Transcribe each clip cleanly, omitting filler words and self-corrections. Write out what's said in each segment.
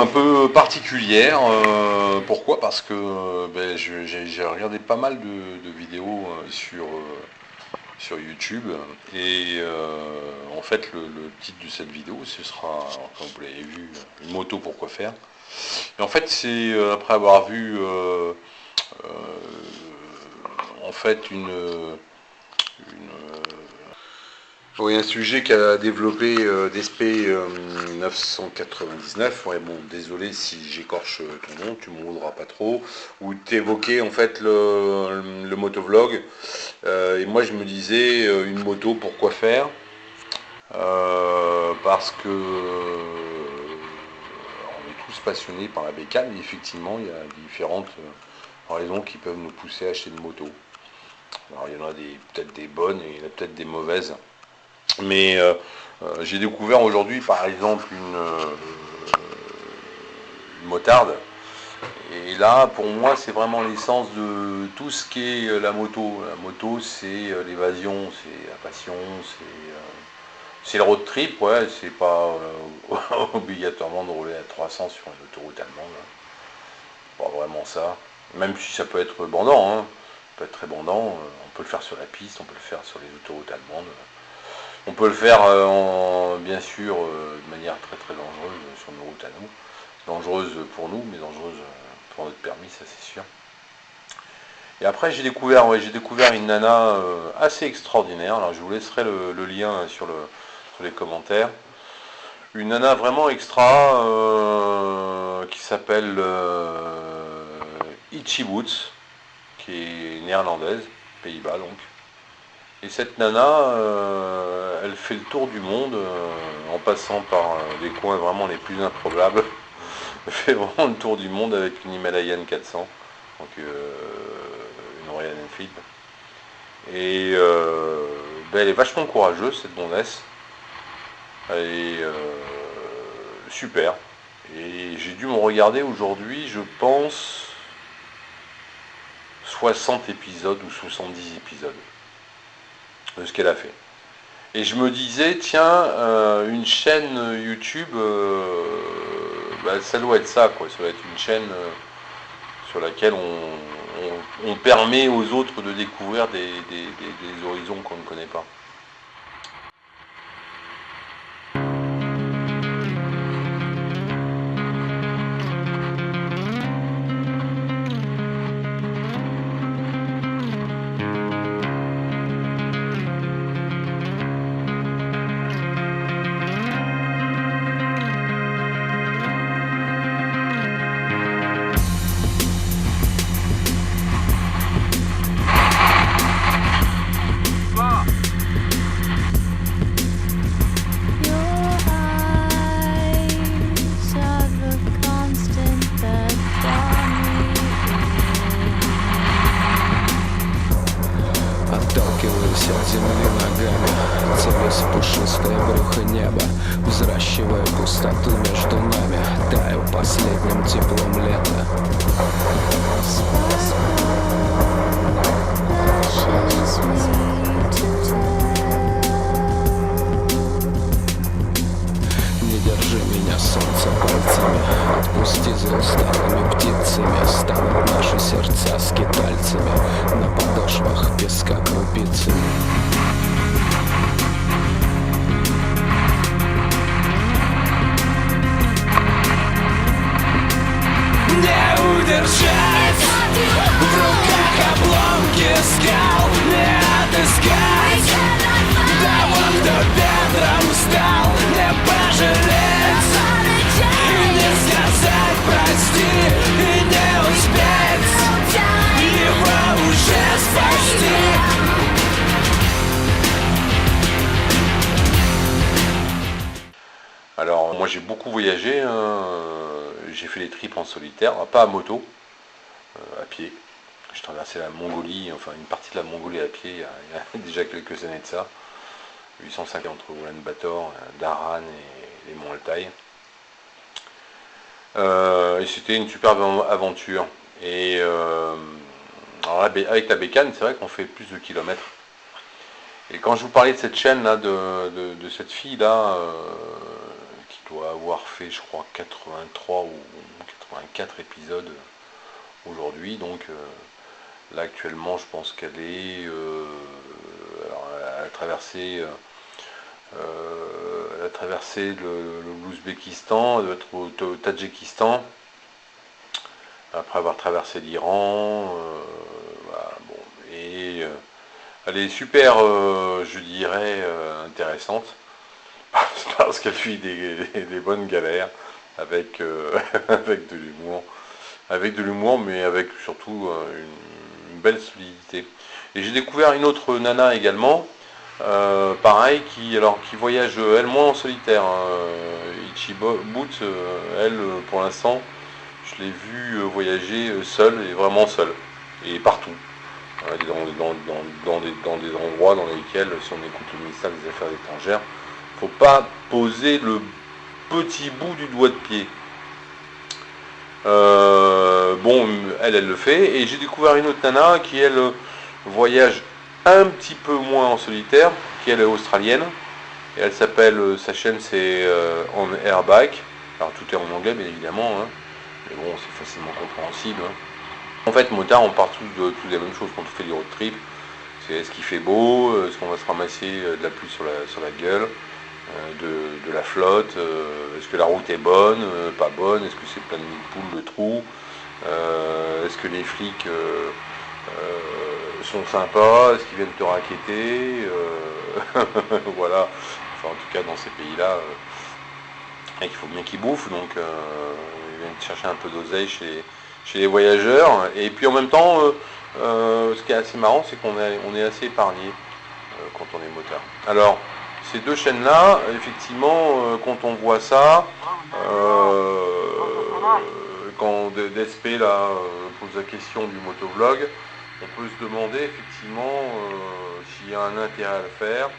un peu particulière. Pourquoi? Parce que j'ai regardé pas mal de vidéos sur YouTube et en fait le titre de cette vidéo ce sera, comme vous l'avez vu, une moto pourquoi faire. Et en fait c'est après avoir vu en fait oui, un sujet qu'a développé DSP 999. Ouais, bon, désolé si j'écorche ton nom, tu ne me voudras pas trop. Où tu évoquais en fait le motovlog. Et moi, je me disais, une moto, pourquoi faire? Parce que on est tous passionnés par la bécane. Et effectivement, il y a différentes raisons qui peuvent nous pousser à acheter une moto. Alors, il y en a peut-être des bonnes et il y en a peut-être des mauvaises. Mais j'ai découvert aujourd'hui par exemple une motarde. Et là, pour moi, c'est vraiment l'essence de tout ce qui est la moto. La moto, c'est l'évasion, c'est la passion, c'est le road trip. Ouais, c'est pas obligatoirement de rouler à 300 sur une autoroute allemande. Pas vraiment ça. Même si ça peut être bandant, hein. Ça peut être très bandant. On peut le faire sur la piste, on peut le faire sur les autoroutes allemandes. On peut le faire bien sûr de manière très très dangereuse sur nos routes à nous. Dangereuse pour nous, mais dangereuse pour notre permis, ça c'est sûr. Et après j'ai découvert une nana assez extraordinaire. Alors je vous laisserai le lien sur les commentaires. Une nana vraiment extra qui s'appelle Itchy Boots, qui est néerlandaise, Pays-Bas donc. Et cette nana, elle fait le tour du monde en passant par des coins vraiment les plus improbables. Elle fait vraiment le tour du monde avec une Himalayan 400, donc une Royal Enfield. Et elle est vachement courageuse, cette blondesse. Elle est super. Et j'ai dû me regarder aujourd'hui, je pense, 60 épisodes ou 70 épisodes de ce qu'elle a fait. Et je me disais, tiens, une chaîne YouTube, ça doit être ça, quoi. Ça doit être une chaîne sur laquelle on permet aux autres de découvrir des horizons qu'on ne connaît pas. Отталкиваюсь от земли ногами, целясь в пушистое брюхо неба, взращивая пустоту между нами, таю последним теплом лета. Не держи меня, солнце, пальцами, отпусти за усталыми птицами. Станут наши сердца скитальцами, на подошвах песка крупицами. Не удержать, в руках обломки скал, не отыскать того, кто ветром стал, не пожалеть и не сказать прости, и не успеть его уже спасти. Alors moi j'ai beaucoup voyagé, j'ai fait les trips en solitaire, pas à moto, à pied. J'ai traversé la Mongolie, enfin une partie de la Mongolie à pied il y a déjà quelques années de ça. 850 entre Ulaanbaatar, Dharan et les monts Altaï. Et c'était une superbe aventure. Et alors avec la bécane, c'est vrai qu'on fait plus de kilomètres. Et quand je vous parlais de cette chaîne là, de cette fille là, je dois avoir fait, je crois, 83 ou 84 épisodes aujourd'hui. Donc là, actuellement, je pense qu'elle est... alors, elle a traversé... elle a traversé l'Ouzbékistan, elle doit être au Tadjikistan, après avoir traversé l'Iran, voilà, bon, et elle est super, je dirais, intéressante, parce qu'elle fuit des bonnes galères, avec, avec de l'humour, mais avec surtout une belle solidité. Et j'ai découvert une autre nana également, pareil, qui voyage, elle, moins en solitaire, hein. Ichi Boots, elle, pour l'instant, je l'ai vue voyager seule, et vraiment seule, et partout. Dans des endroits dans lesquels, si on écoute le ministère des Affaires étrangères, il ne faut pas poser le petit bout du doigt de pied. Bon, elle le fait, et j'ai découvert une autre nana qui, elle, voyage un petit peu moins en solitaire, qui elle est australienne, et elle s'appelle, sa chaîne c'est On Airback, alors tout est en anglais bien évidemment, hein, mais bon, c'est facilement compréhensible, hein. En fait, motard, on part tous des mêmes choses quand on fait du road trip. C'est est-ce qu'il fait beau, est-ce qu'on va se ramasser de la pluie sur la gueule, de la flotte, est-ce que la route est bonne, pas bonne, est-ce que c'est plein de nids de poules, de trous, est-ce que les flics sont sympas, est-ce qu'ils viennent te raqueter, voilà, enfin en tout cas dans ces pays-là, il faut bien qu'ils bouffent, donc ils viennent chercher un peu d'oseille chez les voyageurs, et puis en même temps, ce qui est assez marrant, c'est qu'on est assez épargné quand on est motard. Alors, ces deux chaînes-là, effectivement, quand on voit ça, quand DSP là, pose la question du motovlog, on peut se demander effectivement s'il y a un intérêt à le faire.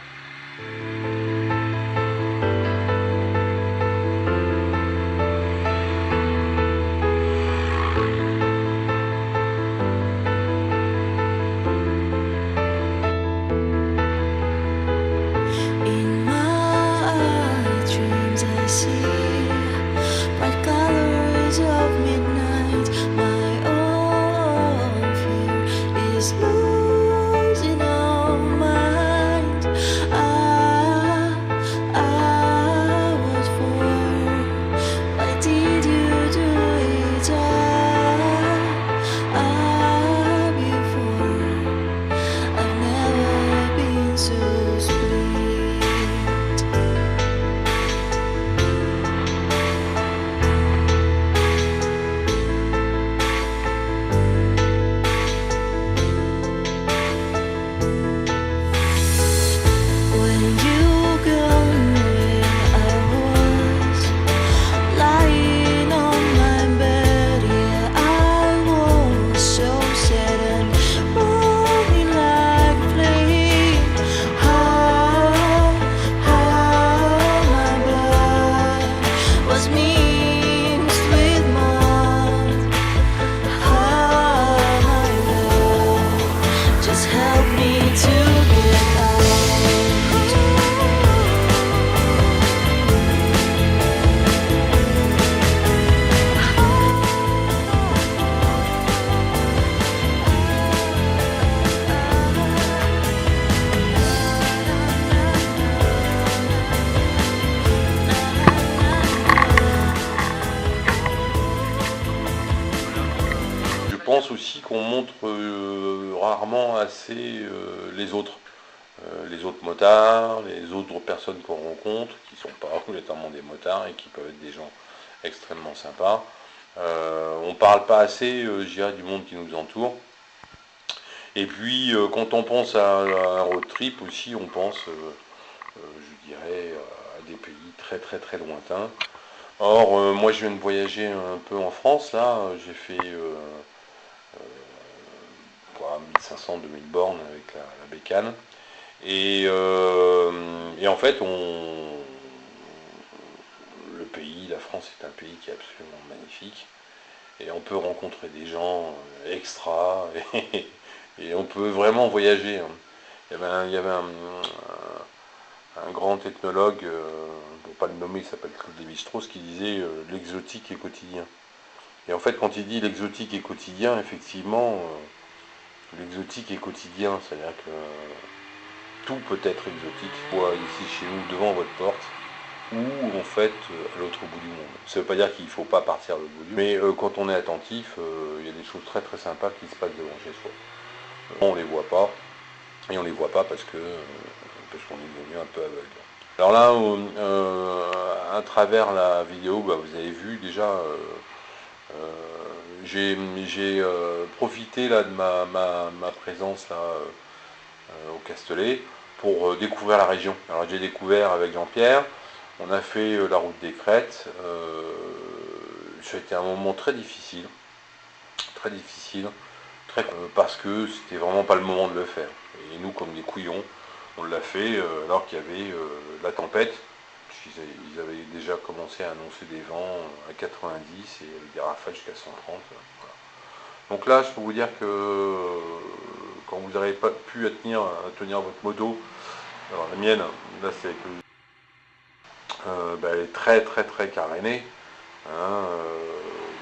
Je pense aussi qu'on montre rarement assez les autres motards, les autres personnes qu'on rencontre, qui ne sont pas obligatoirement des motards et qui peuvent être des gens extrêmement sympas. On ne parle pas assez, je dirais, du monde qui nous entoure. Et puis, quand on pense à un road trip aussi, on pense, je dirais, à des pays très très très lointains. Or, moi je viens de voyager un peu en France, là, j'ai fait 1500-2000 bornes avec la bécane. Et en fait, le pays, la France est un pays qui est absolument magnifique. Et on peut rencontrer des gens extra, et on peut vraiment voyager, hein. Il y avait un grand ethnologue, pour pas le nommer, il s'appelle Claude Lévi-Strauss, qui disait l'exotique est quotidien. Et en fait, quand il dit l'exotique est quotidien, effectivement, l'exotique est quotidien, c'est-à-dire que tout peut être exotique, soit ici chez nous, devant votre porte, ou en fait à l'autre bout du monde. Ça ne veut pas dire qu'il ne faut pas partir à l'autre bout du monde, mais quand on est attentif, il y a des choses très très sympas qui se passent devant chez soi. On ne les voit pas, et on ne les voit pas parce qu'on est devenu un peu aveugle. Alors là, à travers la vidéo, vous avez vu déjà, j'ai profité là de ma présence là, au Castellet pour découvrir la région. Alors j'ai découvert avec Jean-Pierre, on a fait la route des Crêtes. Ça a été un moment très difficile, parce que c'était vraiment pas le moment de le faire. Et nous, comme des couillons, on l'a fait alors qu'il y avait la tempête, puisqu'ils avaient déjà commencé à annoncer des vents à 90 et avec des rafales jusqu'à 130. Voilà. Donc là, je peux vous dire que quand vous n'arrivez pas pu à tenir votre moto, alors la mienne, là c'est avec elle est très très très carénée. Hein,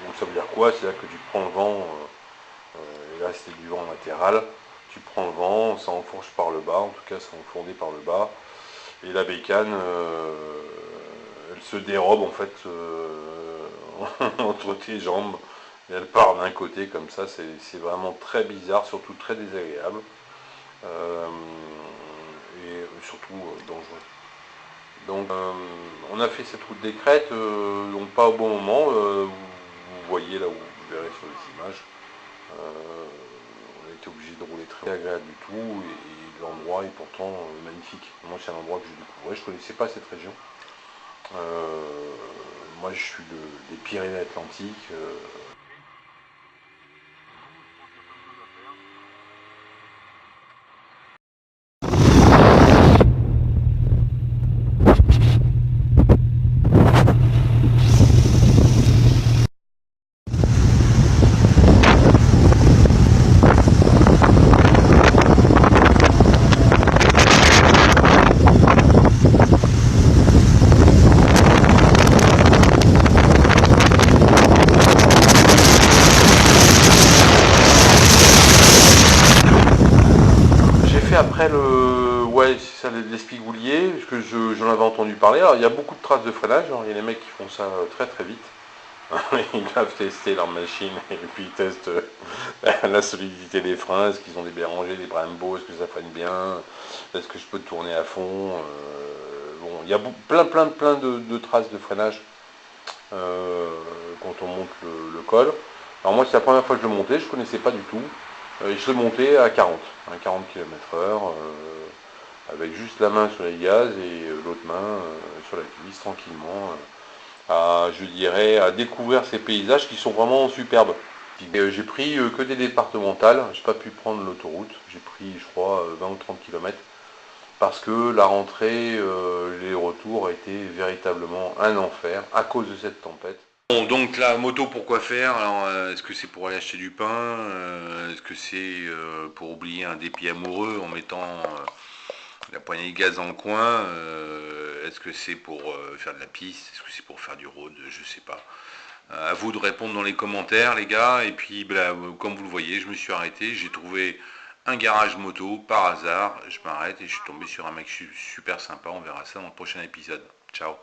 donc ça veut dire quoi? C'est-à-dire que tu prends le vent, et là c'est du vent latéral, tu prends le vent, ça enfourche par le bas, en tout cas ça enfourdé par le bas, et la bécane, elle se dérobe en fait entre tes jambes, et elle part d'un côté comme ça, c'est vraiment très bizarre, surtout très désagréable, et surtout dangereux. Donc on a fait cette route des Crêtes, donc pas au bon moment, vous voyez là où vous verrez sur les images. On a été obligé de rouler très agréable du tout, et l'endroit est pourtant magnifique. Moi c'est un endroit que j'ai découvert, je ne connaissais pas cette région. Moi je suis des Pyrénées-Atlantiques. Après c'est ça, l'Espigoulier, parce que j'en avais entendu parler. Alors il y a beaucoup de traces de freinage, il y a des mecs qui font ça très très vite. Ils doivent tester leur machine et puis ils testent la solidité des freins, est-ce qu'ils ont des Béranger, des Brembo, est-ce que ça freine bien, est-ce que je peux tourner à fond. Bon, il y a plein de traces de freinage quand on monte le col. Alors moi c'est la première fois que je le montais, je ne connaissais pas du tout. Je l'ai monté à 40 km/h, avec juste la main sur les gaz et l'autre main sur la cuisse, tranquillement, je dirais, à découvrir ces paysages qui sont vraiment superbes. J'ai pris que des départementales, j'ai pas pu prendre l'autoroute, j'ai pris je crois 20 ou 30 km, parce que la rentrée, les retours étaient véritablement un enfer à cause de cette tempête. Bon, donc la moto, pourquoi faire? Alors, est-ce que c'est pour aller acheter du pain? Est-ce que c'est pour oublier un dépit amoureux en mettant la poignée de gaz dans le coin? Est-ce que c'est pour faire de la piste? Est-ce que c'est pour faire du road? Je sais pas. À vous de répondre dans les commentaires, les gars. Et puis, comme vous le voyez, je me suis arrêté. J'ai trouvé un garage moto par hasard. Je m'arrête et je suis tombé sur un mec super sympa. On verra ça dans le prochain épisode. Ciao.